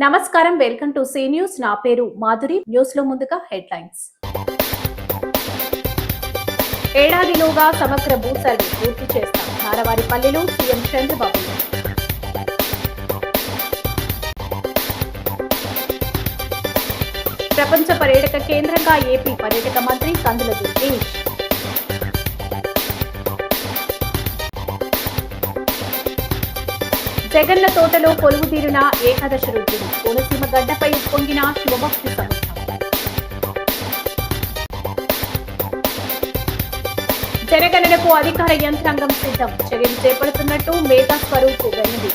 నమస్కారం, welcome to C news. నా పేరు మాధురి. న్యూస్ లో ముందుగా హెడ్లైన్స్. ఏడాదిలోగా సమగ్ర భూ సర్వే పూర్తి చేస్తాం. నారవారిపల్లిలో సీఎం చంద్రబాబు. ప్రపంచ పర్యాటక కేంద్రంగా ఏపీ పర్యాటక మంత్రి కందుల దుర్గేష్. జగన్ల తోటలో కొలువుదీరిన ఏకాదశ రుద్రుడు. కోనసీమ గడ్డపై పొంగిన శివభక్తి సముద్రం. జనగణనకు అధికార యంత్రాంగం సిద్ధం. చర్యలు చేపడుతున్నట్టు మేధా స్వరూప్ వెల్లడి.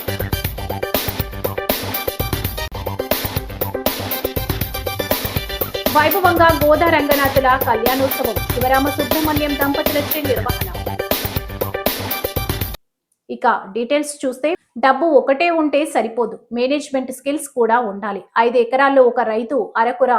వైభవంగా గోదా రంగనాథుల కళ్యాణోత్సవం. శివరామ సుబ్రహ్మణ్యం దంపతులచే నిర్వహణ. ఇక డీటెయిల్స్ చూస్తే, డబ్బు ఒకటే ఉంటే సరిపోదు, మేనేజ్మెంట్ స్కిల్స్ కూడా ఉండాలి. 5 ఎకరాల్లో ఒక రైతు అరకుర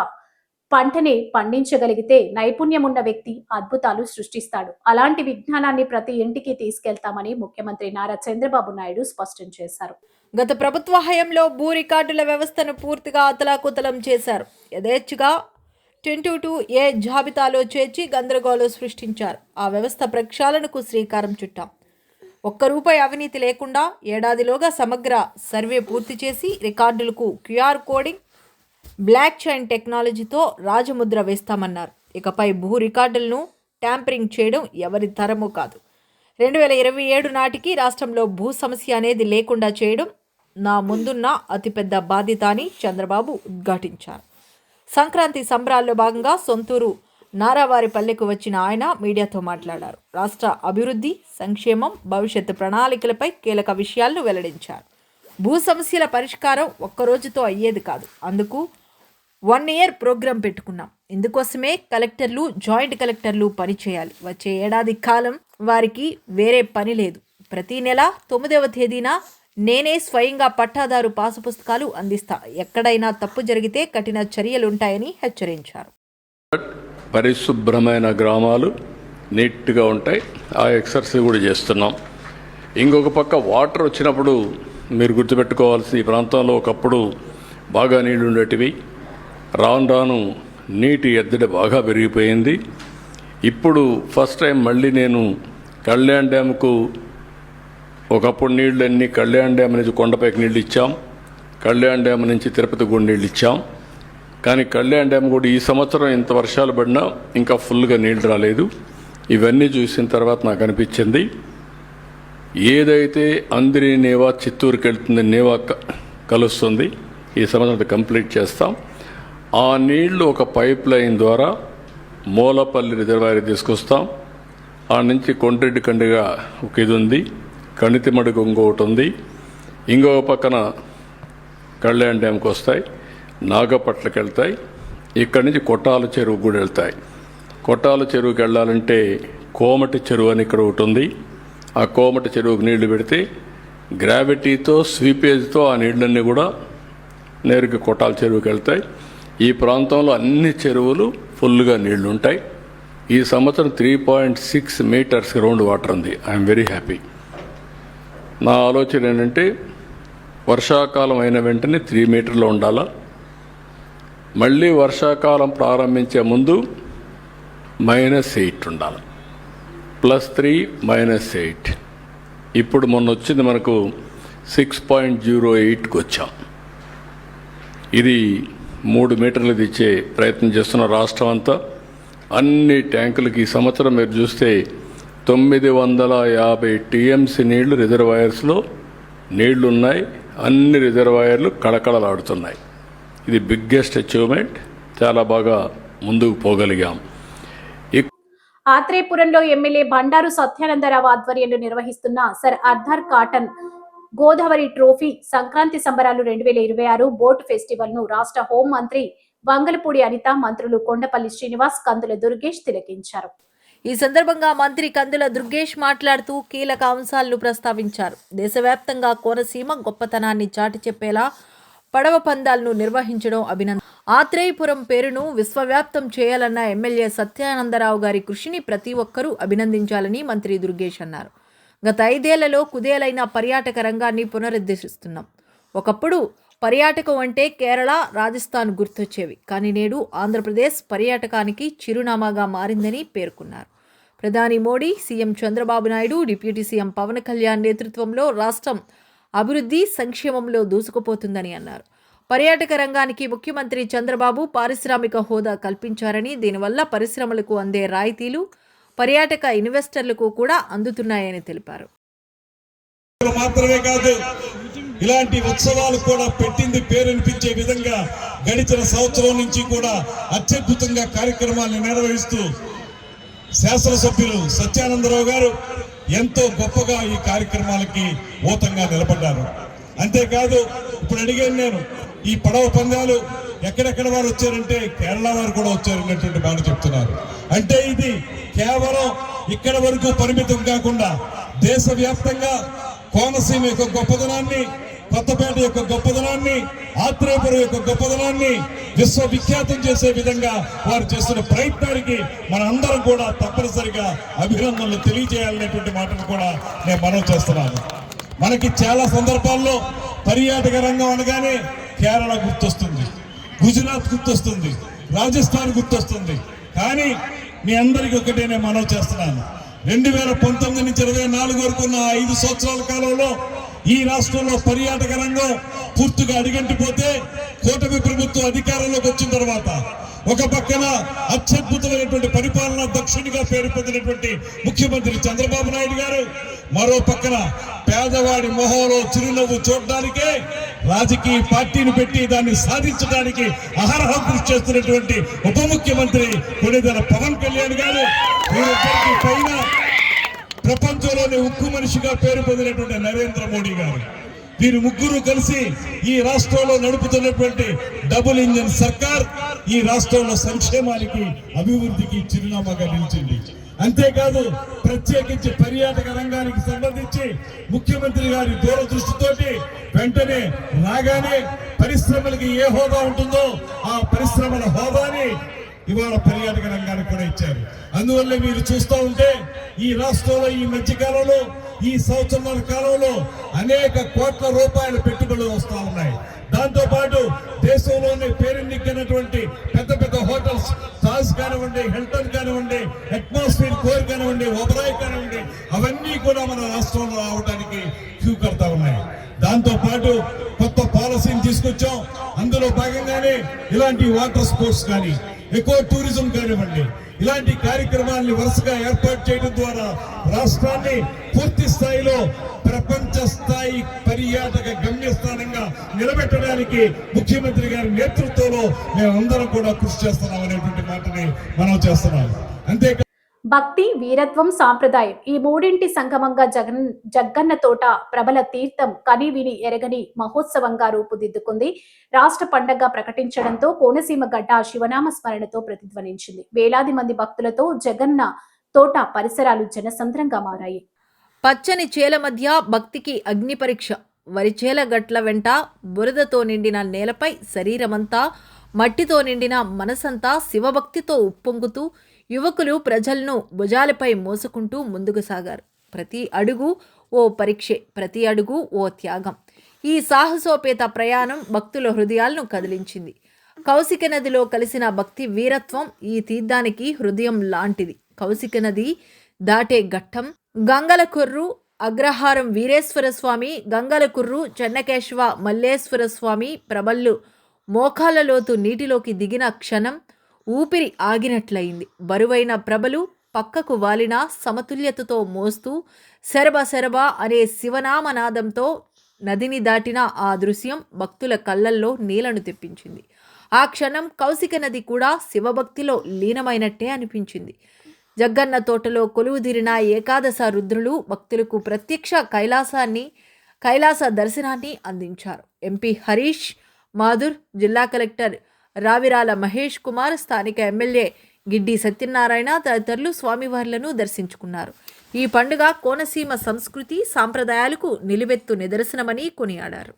పంటని పండించగలిగితే నైపుణ్యం ఉన్న వ్యక్తి అద్భుతాలు సృష్టిస్తాడు. అలాంటి విజ్ఞానాన్ని ప్రతి ఇంటికి తీసుకెళ్తామని ముఖ్యమంత్రి నారా చంద్రబాబు నాయుడు స్పష్టం చేశారు. గత ప్రభుత్వ హయాంలో భూ రికార్డుల వ్యవస్థను పూర్తిగా అతలాకుతలం చేశారు. యథేచ్ఛగా 1022A జాబితాలో చేర్చి గందరగోళం సృష్టించారు. ఆ వ్యవస్థ ప్రక్షాళనకు శ్రీకారం చుట్టాం. ₹1 అవినీతి లేకుండా ఏడాదిలోగా సమగ్ర సర్వే పూర్తి చేసి రికార్డులకు QR కోడింగ్, బ్లాక్ చైన్ టెక్నాలజీతో రాజముద్ర వేస్తామన్నారు. ఇకపై భూ రికార్డులను ట్యాంపరింగ్ చేయడం ఎవరి తరమూ కాదు. 2027 నాటికి రాష్ట్రంలో భూ సమస్య అనేది లేకుండా చేయడం నా ముందున్న అతిపెద్ద బాధ్యత అని చంద్రబాబు ఉద్ఘాటించారు. సంక్రాంతి సంబరాల్లో భాగంగా సొంతూరు నారావారిపల్లెకు వచ్చిన ఆయన మీడియాతో మాట్లాడారు. రాష్ట్ర అభివృద్ధి, సంక్షేమం, భవిష్యత్తు ప్రణాళికలపై కీలక విషయాలను వెల్లడించారు. భూ సమస్యల పరిష్కారం ఒక్కరోజుతో అయ్యేది కాదు. అందుకు 1 year ప్రోగ్రాం పెట్టుకున్నాం. ఇందుకోసమే కలెక్టర్లు, జాయింట్ కలెక్టర్లు పనిచేయాలి. వచ్చే ఏడాది కాలం వారికి వేరే పని లేదు. ప్రతి నెల 9వ తేదీన నేనే స్వయంగా పట్టాదారు పాసు పుస్తకాలు అందిస్తా. ఎక్కడైనా తప్పు జరిగితే కఠిన చర్యలుంటాయని హెచ్చరించారు. పరిశుభ్రమైన గ్రామాలు నీట్గా ఉంటాయి. ఆ ఎక్సర్సైజ్ కూడా చేస్తున్నాం. ఇంకొక పక్క వాటర్ వచ్చినప్పుడు మీరు గుర్తుపెట్టుకోవాల్సి, ఈ ప్రాంతంలో ఒకప్పుడు బాగా నీళ్లు ఉండేటివి. రాను రాను నీటి ఎద్దడి బాగా పెరిగిపోయింది. ఇప్పుడు ఫస్ట్ టైం మళ్ళీ నేను కళ్యాణ్ డ్యామ్కు, ఒకప్పుడు నీళ్ళన్నీ కళ్యాణ్ డ్యామ్ నుంచి కొండపైకి నీళ్ళు ఇచ్చాం, కళ్యాణ్ డ్యామ్ నుంచి తిరుపతి కూడా నీళ్ళు ఇచ్చాం. కానీ కళ్యాణ్ డ్యామ్ కూడా ఈ సంవత్సరం ఇంత వర్షాలు పడినా ఇంకా ఫుల్గా నీళ్ళు రాలేదు. ఇవన్నీ చూసిన తర్వాత నాకు అనిపించింది, ఏదైతే అందరి నేవా చిత్తూరుకి వెళ్తుంది, నేవా కలుస్తుంది, ఈ సంవత్సరం కంప్లీట్ చేస్తాం. ఆ నీళ్లు ఒక పైప్ లైన్ ద్వారా మూలపల్లి రిజర్వాయర్ తీసుకొస్తాం. ఆ నుంచి కొండ్రెడ్డి కండిగా ఒక ఇది ఉంది, కణితిమడుగు ఇంకొకటి ఉంది, ఇంకొక పక్కన కళ్యాణ్ డ్యామ్కి వస్తాయి, నాగపట్లకి వెళ్తాయి. ఇక్కడి నుంచి కొట్టాల చెరువుకు కూడా వెళ్తాయి. కొట్టాల చెరువుకి వెళ్ళాలంటే కోమటి చెరువు అని ఇక్కడ ఒకటి ఉంది. ఆ కోమటి చెరువుకు నీళ్లు పెడితే గ్రావిటీతో, స్వీపేజ్తో ఆ నీళ్ళన్నీ కూడా నేరుగా కొట్టాల చెరువుకి వెళ్తాయి. ఈ ప్రాంతంలో అన్ని చెరువులు ఫుల్గా నీళ్లు ఉంటాయి. ఈ సంవత్సరం 3.6 meters గ్రౌండ్ వాటర్ ఉంది. I'm very happy. నా ఆలోచన ఏంటంటే, వర్షాకాలం అయిన వెంటనే 3 meterలు ఉండాలా. మళ్ళీ వర్షాకాలం ప్రారంభించే ముందు -8 ఉండాలి. +3 -8. ఇప్పుడు మొన్న వచ్చింది మనకు 6.08కి వచ్చాం. ఇది 3 మీటర్లు ఇచ్చే ప్రయత్నం చేస్తున్న రాష్ట్రం అంతా. అన్ని ట్యాంకులకి ఈ సంవత్సరం మీరు చూస్తే 950 TMC నీళ్లు రిజర్వాయర్స్లో నీళ్లు ఉన్నాయి. అన్ని రిజర్వాయర్లు కళకళలాడుతున్నాయి. ఇది బిగ్గెస్ట్ అచీవ్మెంట్. చాలా బాగా ముందుకు పోగలిగాం. ఆత్రేయపురంలో ఎమ్మెల్యే బండారు సత్యానందరావు ఆధ్వర్యంలో నిర్వహిస్తున్న sir Arthur cotton Godavari trophy Sankranti సంబరాలు 2026 బోట్ ఫెస్టివల్ ను రాష్ట్ర హోం మంత్రి వంగలపూడి అనిత, మంత్రులు కొండపల్లి శ్రీనివాస్, కందుల దుర్గేష్ తిలకించారు. ఈ సందర్భంగా మంత్రి కందుల దుర్గేష్ మాట్లాడుతూ కీలక అంశాలను ప్రస్తావించారు. దేశవ్యాప్తంగా కోనసీమ గొప్పతనాన్ని చాటి చెప్పేలా పడవ పందాలను నిర్వహించడం అభినందన. ఆత్రేయపురం పేరును విశ్వవ్యాప్తం చేయాలన్న ఎమ్మెల్యే సత్యానందరావు గారి కృషిని ప్రతి ఒక్కరూ అభినందించాలని మంత్రి దుర్గేష్ అన్నారు. గత 5 ఏళ్లలో కుదేలైన పర్యాటక రంగాన్ని పునరుద్ధరిస్తున్నాం. ఒకప్పుడు పర్యాటకం అంటే కేరళ, రాజస్థాన్ గుర్తొచ్చేవి. కానీ నేడు ఆంధ్రప్రదేశ్ పర్యాటకానికి చిరునామాగా మారిందని పేర్కొన్నారు. ప్రధాని Modi, CM Chandrababu Naidu, deputy CM Pawan Kalyan నేతృత్వంలో రాష్ట్రం అభివృద్ధి, సంక్షేమంలో దూసుకుపోతుందని అన్నారు. పర్యాటక రంగానికి ముఖ్యమంత్రి చంద్రబాబు పారిశ్రామిక హోదా కల్పించారని, దీనివల్ల పరిశ్రమలకు అందే రాయితీలు పర్యాటక ఇన్వెస్టర్లకు కూడా అందుతున్నాయని తెలిపారు. మాత్రమే కాదు, ఇలాంటి ఉత్సవాలు కూడా పెట్టింది పేరనిపించే విధంగా గడిచిన సంవత్సరం నుంచి కూడా అత్యద్భుతంగా కార్యక్రమాలను నిర్వహిస్తూ శాసనసభ్యులు సత్యానందరావు గారు ఎంతో గొప్పగా ఈ కార్యక్రమాలకి ఊతంగా నిలబడ్డారు. అంతేకాదు, ఇప్పుడు అడిగాను నేను, ఈ పడవ పందాలు ఎక్కడెక్కడ వారు వచ్చారంటే కేరళ వారు కూడా వచ్చారనేటువంటి మాట చెప్తున్నారు. అంటే ఇది కేవలం ఇక్కడ వరకు పరిమితం కాకుండా దేశవ్యాప్తంగా కోనసీమ యొక్క గొప్పదనాన్ని, కొత్తపేట యొక్క గొప్పదనాన్ని, ఆత్రేయపురం యొక్క గొప్పదనాన్ని విశ్వవిఖ్యాతం చేసే విధంగా వారు చేస్తున్న ప్రయత్నానికి మనందరం కూడా తప్పనిసరిగా అభినందనలు తెలియజేయాలనేటువంటి మాటను కూడా నేను మనవి చేస్తున్నాను. మనకి చాలా సందర్భాల్లో పర్యాటక రంగం అనగానే కేరళ గుర్తొస్తుంది, గుజరాత్ గుర్తొస్తుంది, రాజస్థాన్ గుర్తొస్తుంది. కానీ మీ అందరికీ ఒకటే నేను మనవి చేస్తున్నాను, 2019 నుంచి 24 వరకు ఉన్న 5 సంవత్సరాల కాలంలో ఈ రాష్ట్రంలో పర్యాటక రంగం పూర్తిగా అడిగంటిపోతే కూటమి ప్రభుత్వం అధికారంలోకి వచ్చిన తర్వాత ఒక పక్కన అత్యద్భుతమైనటువంటి పరిపాలన దక్షునిగా పేరు పొందినటువంటి ముఖ్యమంత్రి చంద్రబాబు నాయుడు గారు, మరో పక్కన పేదవాడి మొహంలో చిరునవ్వు చూడడానికే రాజకీయ పార్టీని పెట్టి దాన్ని సాధించడానికి అహరహం కృషి చేస్తున్నటువంటి ఉప ముఖ్యమంత్రి కొణిదెల పవన్ కళ్యాణ్ గారు, వీరిద్దరికీ పైన ప్రపంచంలోనే ఉక్కు మనిషిగా పేరు పొందినటువంటి నరేంద్ర మోడీ గారు, వీరు ముగ్గురు కలిసి ఈ రాష్ట్రంలో నడుపుతున్నటువంటి డబుల్ ఇంజన్ సర్కార్ ఈ రాష్ట్రంలో సంక్షేమానికి, అభివృద్ధికి చిరునామాగా నిలిచింది. అంతేకాదు, ప్రత్యేకించి పర్యాటక రంగానికి సంబంధించి ముఖ్యమంత్రి గారి దూరదృష్టితోటి వెంటనే రాగానే పరిశ్రమలకి ఏ హోదా ఉంటుందో ఆ పరిశ్రమల హోదాని ఇవాళ పర్యాటక రంగానికి కూడా ఇచ్చారు. అందువల్ల మీరు చూస్తూ ఉంటే ఈ రాష్ట్రంలో ఈ మధ్యకాలంలో, ఈ సంవత్సరాల కాలంలో అనేక కోట్ల రూపాయల పెట్టుబడులు వస్తూ ఉన్నాయి. దాంతో పాటు దేశంలోనే పేరెన్నికైనటువంటి పెద్ద పెద్ద హోటల్స్, తాజ్ కానివ్వండి, హిల్టన్ కానివ్వండి, అట్మాస్ఫియర్ కోర్ కానివ్వండి, ఓబరాయ్ కానివ్వండి, అవన్నీ కూడా మన రాష్ట్రంలో రావడానికి క్యూ కడతా ఉన్నాయి. దాంతో పాటు కొత్త పాలసీని తీసుకొచ్చాం. అందులో భాగంగానే ఇలాంటి వాటర్ స్పోర్ట్స్ కానీ, ఎకో టూరిజం కానివ్వండి, ఇలాంటి కార్యక్రమాలను వరుసగా ఏర్పాటు చేయడం ద్వారా రాష్ట్రాన్ని పూర్తి స్థాయిలో ప్రపంచ స్థాయి పర్యాటక గమ్యస్థానంగా నిలబెట్టడానికి ముఖ్యమంత్రి గారి నేతృత్వంలో మేమందరం కూడా కృషి చేస్తున్నాం అనేటువంటి మాటని మనం చేస్తున్నాం. అంతేకాదు, భక్తి, వీరత్వం, సాంప్రదాయం ఈ మూడింటి సంగమంగా జగ్గన్న తోట ప్రబల తీర్థం కనివిని ఎరగని మహోత్సవంగా రూపుదిద్దుకుంది. రాష్ట్ర పండగ ప్రకటించడంతో కోనసీమ గడ్డ శివనామ స్మరణతో ప్రతిధ్వనించింది. వేలాది మంది భక్తులతో జగన్న తోట పరిసరాలు జనసంద్రంగా మారాయి. పచ్చని చేల మధ్య భక్తికి అగ్ని పరీక్ష. వరిచేల గట్ల వెంట బురదతో నిండిన నేలపై శరీరమంతా మట్టితో నిండిన మనసంతా శివభక్తితో ఉప్పొంగుతూ యువకులు ప్రజలను భుజాలపై మోసుకుంటూ ముందుకు సాగారు. ప్రతి అడుగు ఓ పరీక్షే, ప్రతి అడుగు ఓ త్యాగం. ఈ సాహసోపేత ప్రయాణం భక్తుల హృదయాలను కదిలించింది. కౌశిక నదిలో కలిసిన భక్తి వీరత్వం ఈ తీర్థానికి హృదయం లాంటిది. కౌశిక నది దాటే ఘట్టం గంగలకుర్రు అగ్రహారం వీరేశ్వర స్వామి, గంగలకుర్రు చెన్నకేశవ మల్లేశ్వర స్వామి ప్రబల్లు మోకాళ్ళలోతు నీటిలోకి దిగిన క్షణం ఊపిరి ఆగినట్లయింది. బరువైన ప్రభలు పక్కకు వాలిన సమతుల్యతతో మోస్తూ శరభ శరభ అనే శివనామనాదంతో నదిని దాటిన ఆ దృశ్యం భక్తుల కళ్ళల్లో నీళ్లను తెప్పించింది. ఆ క్షణం కౌశిక నది కూడా శివభక్తిలో లీనమైనట్టే అనిపించింది. జగ్గన్న తోటలో కొలువుదీరిన ఏకాదశ రుద్రులు భక్తులకు ప్రత్యక్ష కైలాస దర్శనాన్ని అందించారు. ఎంపీ హరీష్ మాధుర్, జిల్లా కలెక్టర్ రావిరాల మహేష్ కుమార్, స్థానిక ఎమ్మెల్యే గిడ్డి సత్యనారాయణ తదితరులు స్వామివార్లను దర్శించుకున్నారు. ఈ పండుగ కోనసీమ సంస్కృతి సాంప్రదాయాలకు నిలువెత్తు నిదర్శనమని కొనియాడారు.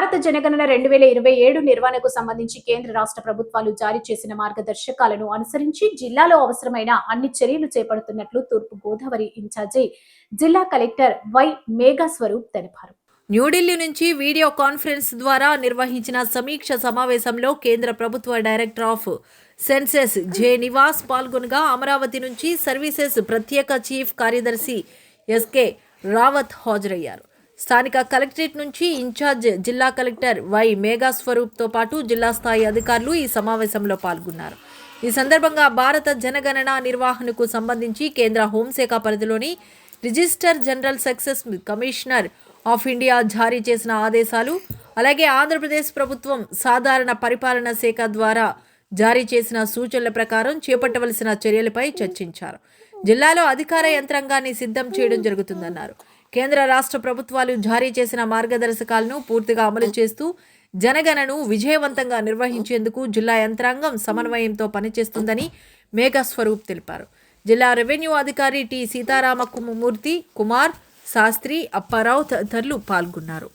భారత జనగణన 2027 నిర్వహణకు సంబంధించి కేంద్ర రాష్ట్ర ప్రభుత్వాలు జారీ చేసిన మార్గదర్శకాలను అనుసరించి జిల్లాలో అవసరమైన అన్ని చర్యలు చేపడుతున్నట్లు తూర్పు గోదావరి ఇన్ఛార్జి జిల్లా కలెక్టర్ వై మేఘస్వరూప్ తెలిపారు. న్యూఢిల్లీ నుంచి వీడియో కాన్ఫరెన్స్ ద్వారా నిర్వహించిన సమీక్ష సమావేశంలో కేంద్ర ప్రభుత్వ director of census J Nivas పాల్గొనగా అమరావతి నుంచి సర్వీసెస్ ప్రత్యేక చీఫ్ కార్యదర్శి ఎస్కే రావత్ హాజరయ్యారు. స్థానిక కలెక్టరేట్ నుంచి ఇన్ఛార్జ్ జిల్లా కలెక్టర్ వై మేఘస్వరూప్తో పాటు జిల్లా స్థాయి అధికారులు ఈ సమావేశంలో పాల్గొన్నారు. ఈ సందర్భంగా భారత జనగణన నిర్వహణకు సంబంధించి కేంద్ర హోంశాఖ పరిధిలోని register general success commissioner of India జారీ చేసిన ఆదేశాలు, అలాగే ఆంధ్రప్రదేశ్ ప్రభుత్వం సాధారణ పరిపాలన శాఖ ద్వారా జారీ చేసిన సూచనల ప్రకారం చేపట్టవలసిన చర్యలపై చర్చించారు. జిల్లాలో అధికార యంత్రాంగాన్ని సిద్ధం చేయడం జరుగుతుందన్నారు. కేంద్ర రాష్ట్ర ప్రభుత్వాలు జారీ చేసిన మార్గదర్శకాలను పూర్తిగా అమలు చేస్తూ జనగణనను విజయవంతంగా నిర్వహించేందుకు జిల్లా యంత్రాంగం సమన్వయంతో పనిచేస్తుందని మేఘస్వరూప్ తెలిపారు. జిల్లా రెవెన్యూ అధికారి టి సీతారామమూర్తి, కుమార్ శాస్త్రి, అప్పారావు తదితరులు పాల్గొన్నారు.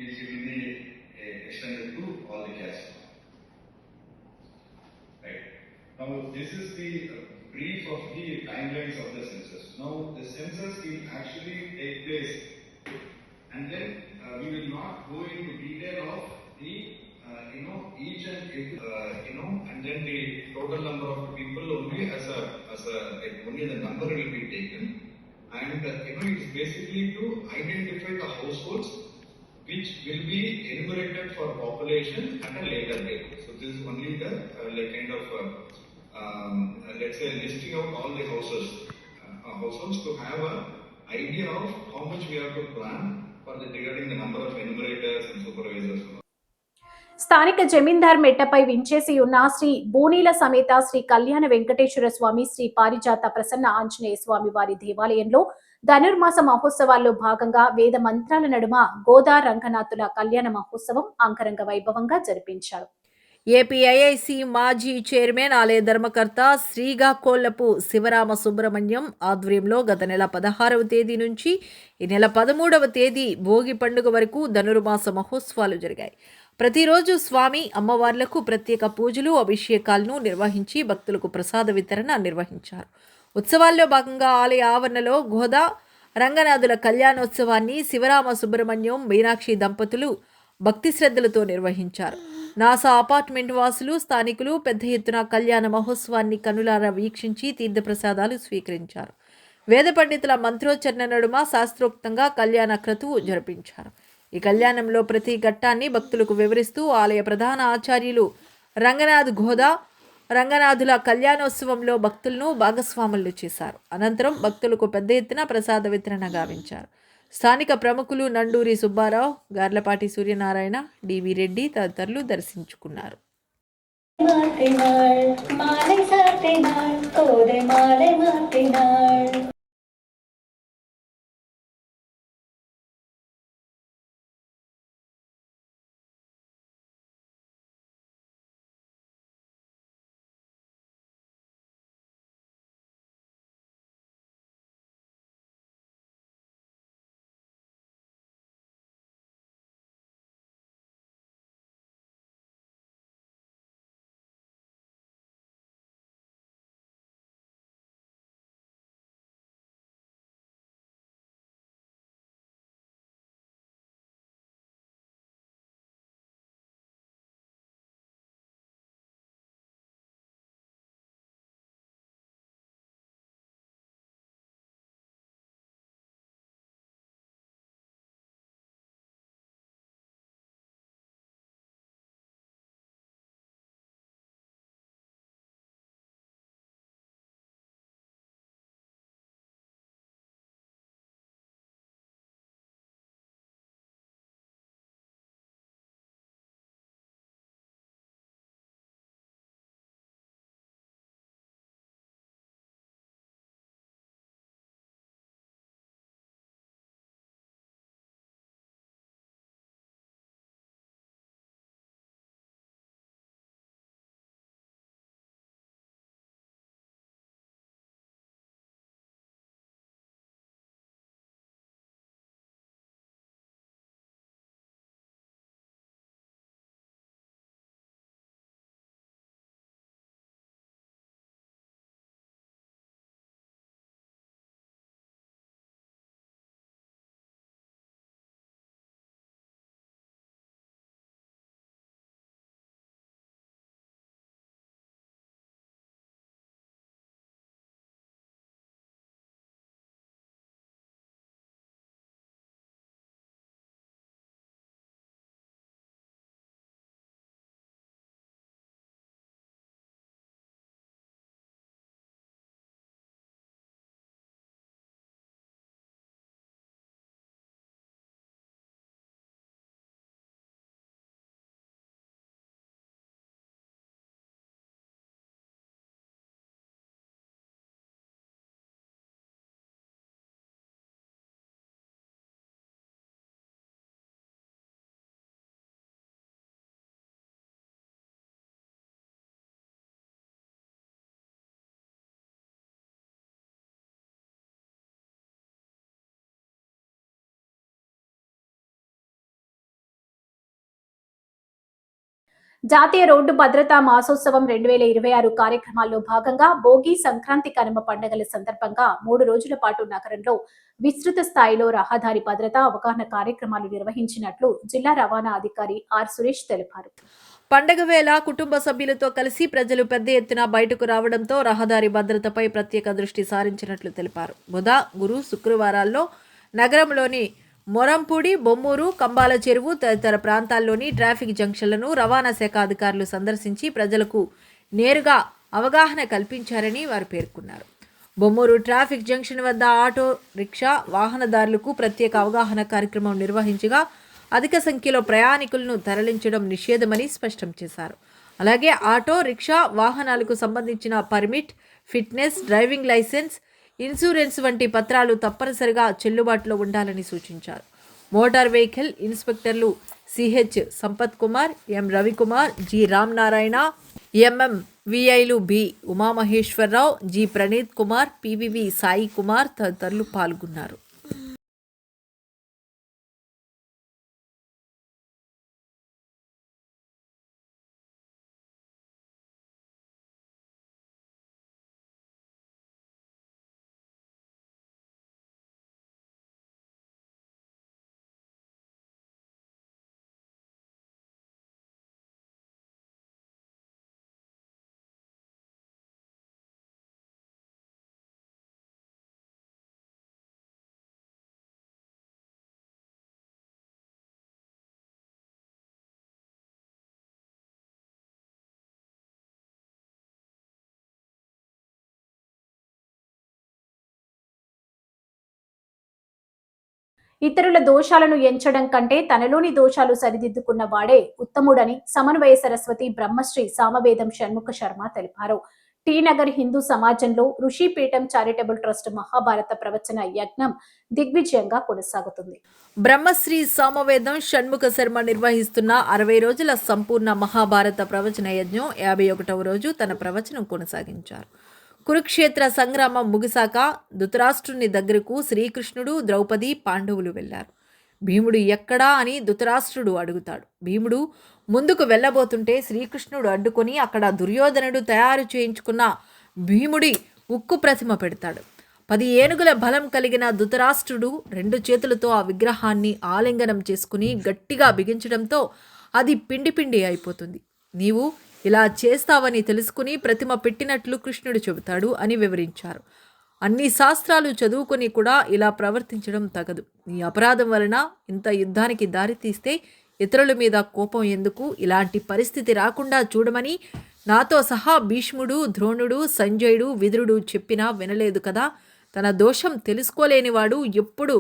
It will be extended to all the caste. Right. Now, this is the brief of the timelines of the census. Now, the census will actually take place, and then we will not go into detail of the each and every and then the total number of people only as only the number will be taken, and it is basically to identify the households which will be enumerated for population at a later date. So this is only the let's say listing out all the households to have an idea of how much we have to plan for regarding the number of enumerators and supervisors. స్థానిక జమీందార్ మెట్టపై వించేసి ఉన్న శ్రీ బూనీల సమేత శ్రీ కళ్యాణ వెంకటేశ్వర స్వామి శ్రీ పారిజాత ప్రసన్న ఆంజనేయ స్వామి వారి దేవాలయంలో ధనుర్మాస మహోత్సవాల్లో భాగంగా వేద మంత్రాల నడుమ గోదా రంగనాథుల కళ్యాణ మహోత్సవం అంగరంగ వైభవంగా జరిపించారు. ఏపీఐఐసి మాజీ చైర్మన్ ఆలయ ధర్మకర్త శ్రీకాకుళపు శివరామ సుబ్రహ్మణ్యం ఆధ్వర్యంలో గత నెల 16వ తేదీ నుంచి ఈ నెల 13వ తేదీ భోగి పండుగ వరకు ధనుర్మాస మహోత్సవాలు జరిగాయి. ప్రతిరోజు స్వామి అమ్మవార్లకు ప్రత్యేక పూజలు, అభిషేకాలను నిర్వహించి భక్తులకు ప్రసాద వితరణ నిర్వహించారు. ఉత్సవాల్లో భాగంగా ఆలయ ఆవరణలో గోదా రంగనాథుల కళ్యాణోత్సవాన్ని శివరామ సుబ్రహ్మణ్యం, మీనాక్షి దంపతులు భక్తి శ్రద్ధలతో నిర్వహించారు. నాసా అపార్ట్మెంట్ వాసులు, స్థానికులు పెద్ద ఎత్తున కళ్యాణ మహోత్సవాన్ని కనులారా వీక్షించి తీర్థప్రసాదాలు స్వీకరించారు. వేద పండితుల మంత్రోచ్చరణ నడుమ శాస్త్రోక్తంగా కళ్యాణ క్రతువు జరిపించారు. ఈ కళ్యాణంలో ప్రతి ఘట్టాన్ని భక్తులకు వివరిస్తూ ఆలయ ప్రధాన ఆచార్యులు రంగనాథుల కళ్యాణోత్సవంలో భక్తులను భాగస్వాములు చేశారు. అనంతరం భక్తులకు పెద్ద ఎత్తున ప్రసాద వితరణ గావించారు. స్థానిక ప్రముఖులు నండూరి సుబ్బారావు, గార్లపాటి సూర్యనారాయణ, డివి రెడ్డి తదితరులు దర్శించుకున్నారు. జాతీయ రోడ్డు భద్రతా మాసోత్సవం 2026 కార్యక్రమాల్లో భాగంగా భోగి, సంక్రాంతి, కనుమ పండుగల సందర్భంగా 3 రోజుల పాటు నగరంలో విస్తృత స్థాయిలో రహదారి భద్రతా అవగాహన కార్యక్రమాలు నిర్వహించినట్లు జిల్లా రవాణా అధికారి ఆర్ సురేష్ తెలిపారు. పండగ వేళ కుటుంబ సభ్యులతో కలిసి ప్రజలు పెద్ద ఎత్తున బయటకు రావడంతో రహదారి భద్రతపై ప్రత్యేక దృష్టి సారించినట్లు తెలిపారు. బుధ, గురు, శుక్రవారాల్లో నగరంలోని మొరంపూడి, బొమ్మూరు, కంబాల చెరువు తదితర ప్రాంతాల్లోని ట్రాఫిక్ జంక్షన్లను రవాణా శాఖ అధికారులు సందర్శించి ప్రజలకు నేరుగా అవగాహన కల్పించారని వారు పేర్కొన్నారు. బొమ్మూరు ట్రాఫిక్ జంక్షన్ వద్ద ఆటో రిక్షా వాహనదారులకు ప్రత్యేక అవగాహన కార్యక్రమం నిర్వహించగా అధిక సంఖ్యలో ప్రయాణికులను తరలించడం నిషేధమని స్పష్టం చేశారు. అలాగే ఆటో రిక్షా వాహనాలకు సంబంధించిన permit, fitness, driving licence, insurance వంటి పత్రాలు తప్పనిసరిగా చెల్లుబాటులో ఉండాలని సూచించారు. మోటార్ వెహికల్ ఇన్స్పెక్టర్లు C H Sampath Kumar, M Ravikumar, G Ramanarayana, M M విఐలు B Umamaheswara Rao, G Praneeth Kumar, PVV Sai Kumar తదితరులు పాల్గొన్నారు. ఇతరుల దోషాలను ఎంచడం కంటే తనలోని దోషాలు సరిదిద్దుకున్న వాడే ఉత్తముడని సమన్వయ సరస్వతి బ్రహ్మశ్రీ సామవేదం షణ్ముఖ శర్మ తెలిపారు. టీ నగర్ హిందూ సమాజంలో ఋషిపీఠం చారిటబుల్ ట్రస్ట్ మహాభారత ప్రవచన యజ్ఞం దిగ్విజయంగా కొనసాగుతుంది. బ్రహ్మశ్రీ సామవేదం షణ్ముఖ శర్మ నిర్వహిస్తున్న 60 రోజుల సంపూర్ణ మహాభారత ప్రవచన యజ్ఞం 51వ రోజు తన ప్రవచనం కొనసాగించారు. కురుక్షేత్ర సంగ్రామం ముగిశాక ధృతరాష్ట్రుని దగ్గరకు శ్రీకృష్ణుడు, ద్రౌపది, పాండవులు వెళ్లారు. భీముడు ఎక్కడా అని ధృతరాష్ట్రుడు అడుగుతాడు. భీముడు ముందుకు వెళ్ళబోతుంటే శ్రీకృష్ణుడు అడ్డుకొని అక్కడ దుర్యోధనుడు తయారు చేయించుకున్న భీముడి ఉక్కు ప్రతిమ పెడతాడు. 10 ఏనుగుల బలం కలిగిన ధృతరాష్ట్రుడు 2 చేతులతో ఆ విగ్రహాన్ని ఆలింగనం చేసుకుని గట్టిగా బిగించడంతో అది పిండి పిండి అయిపోతుంది. నీవు ఇలా చేస్తావని తెలుసుకుని ప్రతిమ పెట్టినట్లు కృష్ణుడు చెబుతాడు అని వివరించారు. అన్ని శాస్త్రాలు చదువుకొని కూడా ఇలా ప్రవర్తించడం తగదు. నీ అపరాధం వలన ఇంత యుద్ధానికి దారితీస్తే ఇతరుల మీద కోపం ఎందుకు? ఇలాంటి పరిస్థితి రాకుండా చూడమని నాతో సహా భీష్ముడు, ద్రోణుడు, సంజయుడు, విదురుడు చెప్పినా వినలేదు కదా. తన దోషం తెలుసుకోలేనివాడు ఎప్పుడు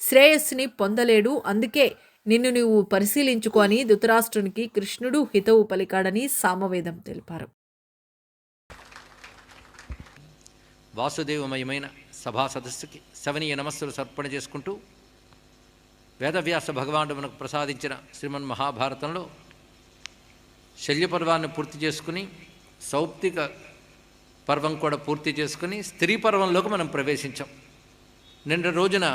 శ్రేయస్సుని పొందలేడు. అందుకే నిన్ను నీవు పరిశీలించుకో అని ధృతరాష్ట్రునికి కృష్ణుడు హితవు పలికాడని సామవేదం తెలిపారు. వాసుదేవమయమైన సభా సదస్సుకి సవనీయ నమస్సులు సమర్పణ చేసుకుంటూ వేదవ్యాస భగవానుడు మనకు ప్రసాదించిన శ్రీమన్ మహాభారతంలో శల్యపర్వాన్ని పూర్తి చేసుకుని సౌప్తిక పర్వం కూడా పూర్తి చేసుకుని స్త్రీ పర్వంలోకి మనం ప్రవేశించాం. నిన్న రోజున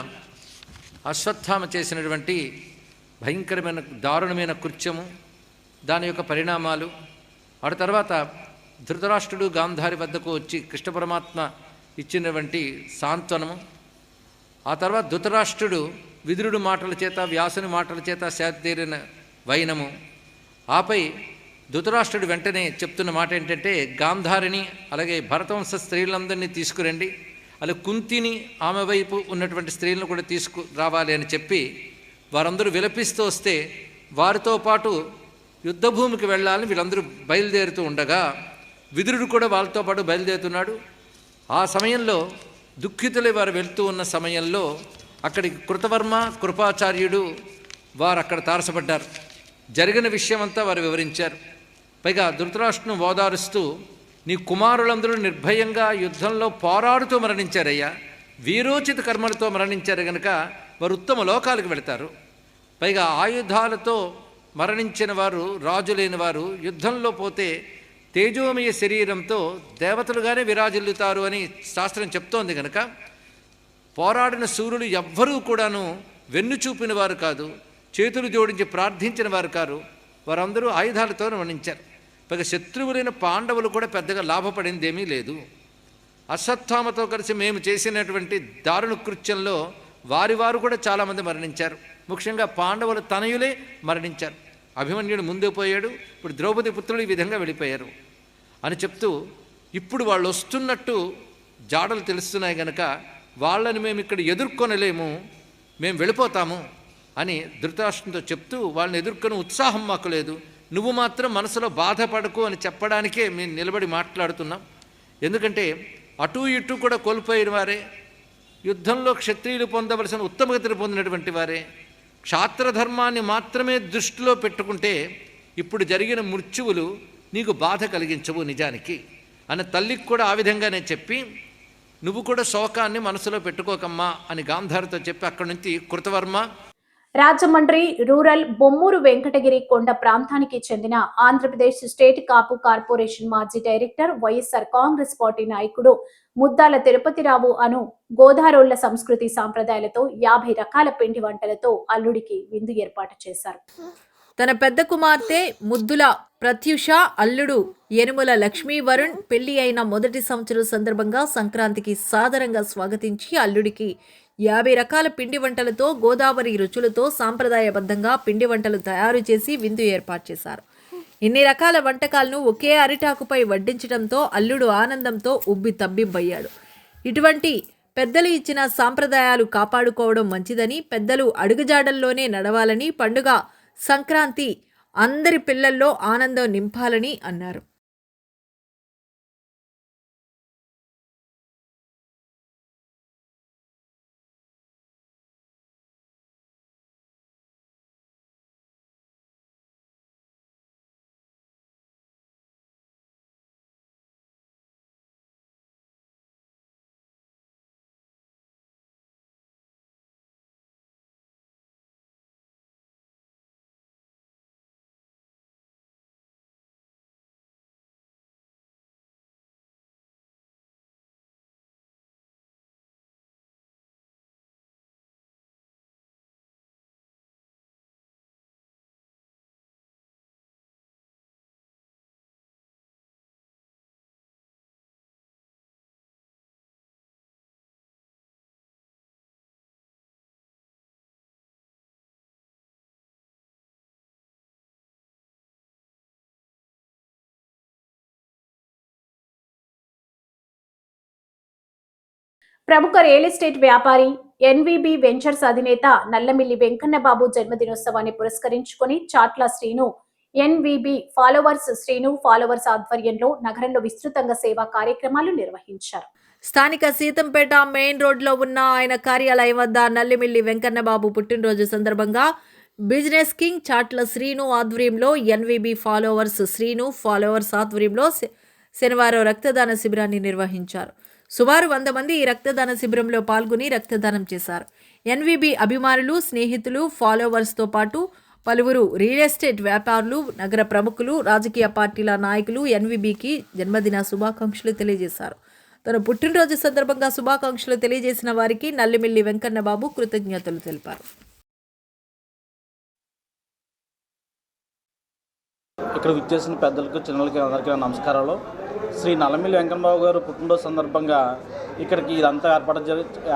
అశ్వత్థామ చేసినటువంటి భయంకరమైన దారుణమైన కృత్యము, దాని యొక్క పరిణామాలు, ఆ తర్వాత ధృతరాష్ట్రుడు గాంధారి వద్దకు వచ్చి కృష్ణ పరమాత్మ ఇచ్చినటువంటి సాంత్వనము, ఆ తర్వాత ధృతరాష్ట్రుడు విదురుడు మాటల చేత, వ్యాసుని మాటల చేత శాతీరిన వైనము, ఆపై ధృతరాష్ట్రుడు వెంటనే చెప్తున్న మాట ఏంటంటే గాంధారిని అలాగే భరతవంశ స్త్రీలందరినీ తీసుకురండి, అలాగే కుంతిని ఆమె వైపు ఉన్నటువంటి స్త్రీలను కూడా తీసుకురావాలి అని చెప్పి వారందరూ విలపిస్తూ వస్తే వారితో పాటు యుద్ధభూమికి వెళ్ళాలని వీళ్ళందరూ బయలుదేరుతూ ఉండగా విదురుడు కూడా వాళ్ళతో పాటు బయలుదేరుతున్నాడు. ఆ సమయంలో దుఃఖితులై వారు వెళ్తూ ఉన్న సమయంలో అక్కడికి కృతవర్మ, కృపాచార్యుడు వారు అక్కడ తారసపడ్డారు. జరిగిన విషయమంతా వారు వివరించారు. పైగా ధృతరాష్ట్రును ఓదారుస్తూ నీ కుమారులందరూ నిర్భయంగా యుద్ధంలో పోరాడుతూ మరణించారయ్యా, వీరోచిత కర్మలతో మరణించారు కనుక వారు ఉత్తమ లోకాలకు వెళతారు. పైగా ఆయుధాలతో మరణించిన వారు, రాజులైన వారు యుద్ధంలో పోతే తేజోమయ శరీరంతో దేవతలుగానే విరాజిల్లుతారు అని శాస్త్రం చెప్తోంది కనుక పోరాడిన సూర్యులు ఎవ్వరూ కూడాను వెన్ను చూపిన వారు కాదు, చేతులు జోడించి ప్రార్థించిన వారు కారు. వారందరూ ఆయుధాలతో మరణించారు. పైగా శత్రువులైన పాండవులు కూడా పెద్దగా లాభపడిందేమీ లేదు. అశ్వత్థామతో కలిసి మేము చేసినటువంటి దారుణ కృత్యంలో వారు కూడా చాలామంది మరణించారు. ముఖ్యంగా పాండవుల తనయులే మరణించారు. అభిమన్యుడు ముందు పోయాడు, ఇప్పుడు ద్రౌపది పుత్రులు ఈ విధంగా వెళ్ళిపోయారు అని చెప్తూ, ఇప్పుడు వాళ్ళు వస్తున్నట్టు జాడలు తెలుస్తున్నాయి గనక వాళ్ళని మేము ఇక్కడ ఎదుర్కొనలేము, మేము వెళ్ళిపోతాము అని ధృతరాష్ట్రంతో చెప్తూ, వాళ్ళని ఎదుర్కొని ఉత్సాహం మాకు లేదు, నువ్వు మాత్రం మనసులో బాధపడకు అని చెప్పడానికే మేము నిలబడి మాట్లాడుతున్నాం. ఎందుకంటే అటు ఇటు కూడా కోల్పోయిన వారే, యుద్ధంలో క్షత్రియులు పొందవలసిన ఉత్తమగతిని పొందినటువంటి వారే, క్షాత్రధర్మాన్ని మాత్రమే దృష్టిలో పెట్టుకుంటే ఇప్పుడు జరిగిన మృత్యువులు నీకు బాధ కలిగించవు నిజానికి అన్న తల్లికి కూడా ఆ విధంగానే చెప్పి, నువ్వు కూడా శోకాన్ని మనసులో పెట్టుకోకమ్మా అని గాంధారితో చెప్పి అక్కడి నుంచి కృతవర్మ రాజమండ్రి రూరల్ బొమ్మూరు వెంకటగిరి కొండ ప్రాంతానికి చెందిన ఆంధ్రప్రదేశ్ స్టేట్ కాపు కార్పొరేషన్ మాజీ డైరెక్టర్, వైఎస్ఆర్ కాంగ్రెస్ పార్టీ నాయకుడు ముద్దాల తిరుపతిరావు అను గోదారోళ్ల సంస్కృతి సాంప్రదాయాలతో 50 రకాల పిండి వంటలతో అల్లుడికి విందు ఏర్పాటు చేశారు. తన పెద్ద కుమార్తె ముద్దుల ప్రత్యూష, అల్లుడు యనుమల లక్ష్మీ వరుణ్ పెళ్లి అయిన మొదటి సంవత్సరం సందర్భంగా సంక్రాంతికి సాదరంగా స్వాగతించి అల్లుడికి 50 రకాల పిండి వంటలతో, గోదావరి రుచులతో సాంప్రదాయబద్ధంగా పిండి వంటలు తయారు చేసి విందు ఏర్పాటు చేశారు. ఇన్ని రకాల వంటకాలను ఒకే అరిటాకుపై వడ్డించడంతో అల్లుడు ఆనందంతో ఉబ్బి తబ్బిబ్బయ్యాడు. ఇటువంటి పెద్దలు ఇచ్చిన సాంప్రదాయాలు కాపాడుకోవడం మంచిదని, పెద్దలు అడుగుజాడల్లోనే నడవాలని, పండుగ సంక్రాంతి అందరి పిల్లల్లో ఆనందం నింపాలని అన్నారు. ప్రముఖ రియల్ ఎస్టేట్ వ్యాపారి ఎన్వీబీ వెంచర్స్ అధినేత నల్లమిల్లి వెంకన్నబాబు జన్మదినోత్సవాన్ని పురస్కరించుకొని చాట్ల శ్రీను ఎన్వీబీ శ్రీను ఫాలోవర్స్ ఆధ్వర్యంలో నగరంలో విస్తృతంగా సేవా కార్యక్రమాలు నిర్వహించారు. స్థానిక సీతంపేట మెయిన్ రోడ్లో ఉన్న ఆయన కార్యాలయం వద్ద నల్లిమిల్లి వెంకన్నబాబు పుట్టినరోజు సందర్భంగా బిజినెస్ కింగ్ చాట్ల శ్రీను ఆధ్వర్యంలో ఎన్వీబీ శ్రీను ఫాలోవర్స్ ఆధ్వర్యంలో శనివారం రక్తదాన శిబిరాన్ని నిర్వహించారు. సుమారు 100 మంది ఈ రక్తదాన శిబిరంలో పాల్గొని రక్తదానం చేశారు. ఎన్వీబీ అభిమానులు, స్నేహితులు, ఫాలోవర్స్తో పాటు పలువురు రియల్ ఎస్టేట్ వ్యాపారులు, నగర ప్రముఖులు, రాజకీయ పార్టీల నాయకులు ఎన్వీబీకి జన్మదిన శుభాకాంక్షలు తెలియజేశారు. తన పుట్టినరోజు సందర్భంగా శుభాకాంక్షలు తెలియజేసిన వారికి నల్లిమిల్లి వెంకన్నబాబు కృతజ్ఞతలు తెలిపారు. ఇక్కడ విచ్చేసిన పెద్దలకు, చిన్నలకి అందరికీ నమస్కారాలు. శ్రీ నల్లమిల్లి వెంకన్నబాబు గారు పుట్టినరోజు సందర్భంగా ఇక్కడికి ఇదంతా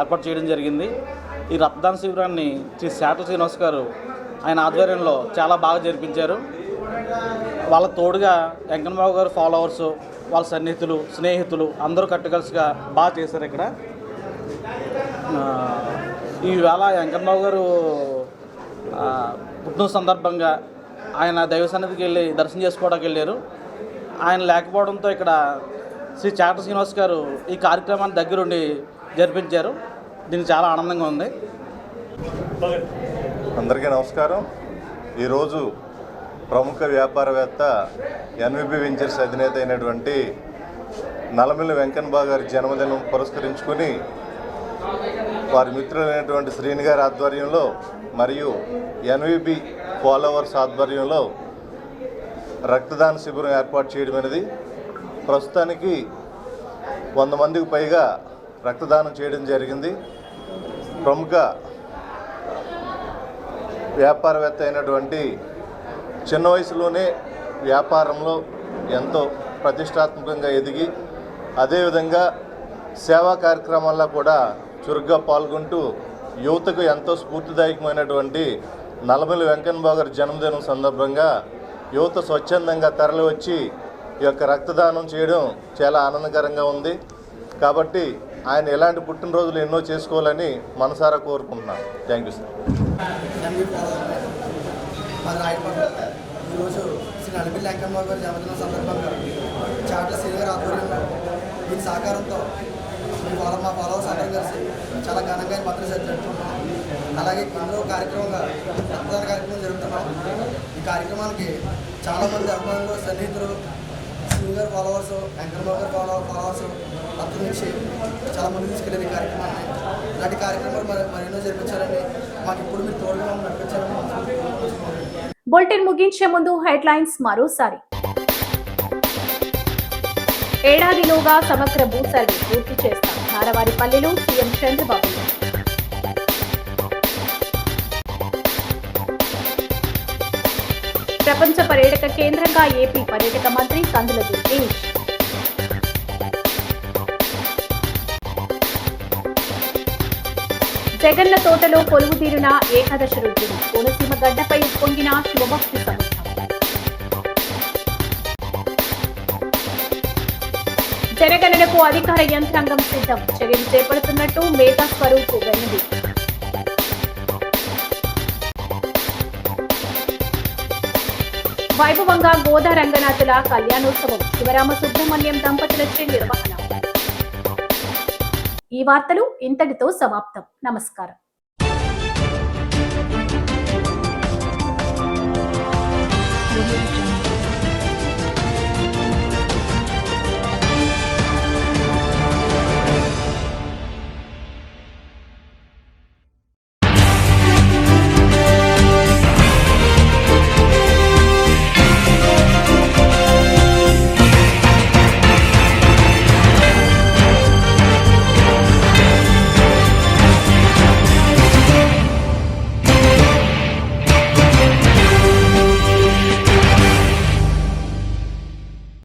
ఏర్పాటు చేయడం జరిగింది. ఈ రక్తదాన శిబిరాన్ని శ్రీ శాట్ల శ్రీనివాస్ గారు ఆయన ఆధ్వర్యంలో చాలా బాగా జరిపించారు. వాళ్ళ తోడుగా వెంకన్నబాబు గారు ఫాలోవర్సు, వాళ్ళ సన్నిహితులు, స్నేహితులు అందరూ కట్టుకలిసిగా బాగా చేశారు. ఇక్కడ ఈవేళ వెంకన్నబాబు గారు పుట్టినరోజు సందర్భంగా ఆయన దైవ సన్నిధికి వెళ్ళి దర్శనం చేసుకోవడానికి వెళ్ళారు. ఆయన లేకపోవడంతో ఇక్కడ శ్రీ చాట్ల శ్రీనివాస్ గారు ఈ కార్యక్రమాన్ని దగ్గరుండి జరిపించారు. దీనికి చాలా ఆనందంగా ఉంది. అందరికీ నమస్కారం. ఈరోజు ప్రముఖ వ్యాపారవేత్త ఎన్వీబీ వెంచర్స్ అధినేత అయినటువంటి నల్లమిల్లి వెంకన్నబాబు గారి జన్మదినం పురస్కరించుకొని వారి మిత్రులైనటువంటి శ్రీని గారి ఆధ్వర్యంలో మరియు ఎన్వీబీ ఫాలోవర్స్ ఆధ్వర్యంలో రక్తదాన శిబిరం ఏర్పాటు చేయడం అనేది ప్రస్తుతానికి 100 మందికి పైగా రక్తదానం చేయడం జరిగింది. ప్రముఖ వ్యాపారవేత్త అయినటువంటి చిన్న వయసులోనే వ్యాపారంలో ఎంతో ప్రతిష్టాత్మకంగా ఎదిగి అదేవిధంగా సేవా కార్యక్రమాల్లో కూడా చురుగ్గా పాల్గొంటూ యువతకు ఎంతో స్ఫూర్తిదాయకమైనటువంటి నల్లమిల్లి వెంకన్నబాబు గారి జన్మదినం సందర్భంగా యువత స్వచ్ఛందంగా తరలి వచ్చి ఈ యొక్క రక్తదానం చేయడం చాలా ఆనందకరంగా ఉంది. కాబట్టి ఆయన ఎలాంటి పుట్టినరోజులు ఎన్నో చేసుకోవాలని మనసారా కోరుకుంటున్నాను. Thank you sir. ఈరోజు శ్రీ నల్లమిల్లి వెంకన్నబాబు గారి జన్మదినం సందర్భంగా చాట్ల శ్రీ గారి ఆధ్వర్యంలో దీని సహకారంతో మా ఫాలోవర్స్ అందరం కలిసి చాలా ఘనంగా భద్రత జరుపుకుంటున్నాం. అలాగే ఇందులో కార్యక్రమంగా రక్తదాన కార్యక్రమం జరుపుతున్నాం. ఈ కార్యక్రమానికి చాలామంది అభిమానులు సన్నిహితులు శ్రీ గారి ఫాలోవర్స్ వెంకన్నబాబు గారి ఫాలోవర్స్ రక్తం నుంచి చాలా మంది తీసుకెళ్ళేది ఈ కార్యక్రమాన్ని. ఇలాంటి కార్యక్రమాలు మరెన్నో జరిపించాలని మాకు ఇప్పుడు మీరు తోడుగా నడిపించాలని. బులెటిన్ ముగించే ముందు హెడ్లైన్స్ మరోసారి. ఏడాదిలోగా సమగ్ర భూ సర్వే పూర్తి చేస్తాం నారవారిపల్లిలో సీఎం చంద్రబాబు. ప్రపంచ పర్యాటక కేంద్రంగా ఏపీ పర్యాటక మంత్రి కందుల దుర్గేష్. జగన్ల తోటలో కొలువుదీరిన ఏకాదశ రుద్రుడు కోనసీమ గడ్డపై పొంగిన శివభక్తి సముద్రం. జనగణనకు అధికార యంత్రాంగం సిద్ధం చర్యలు చేపడుతున్నట్టు మేధా స్వరూప్ వెల్లడి. వైభవంగా గోదా రంగనాథుల కళ్యాణోత్సవం శివరామ సుబ్రహ్మణ్యం దంపతులచే నిర్వహణ. ఈ వార్తలు ఇంతటితో సమాప్తం. నమస్కారం.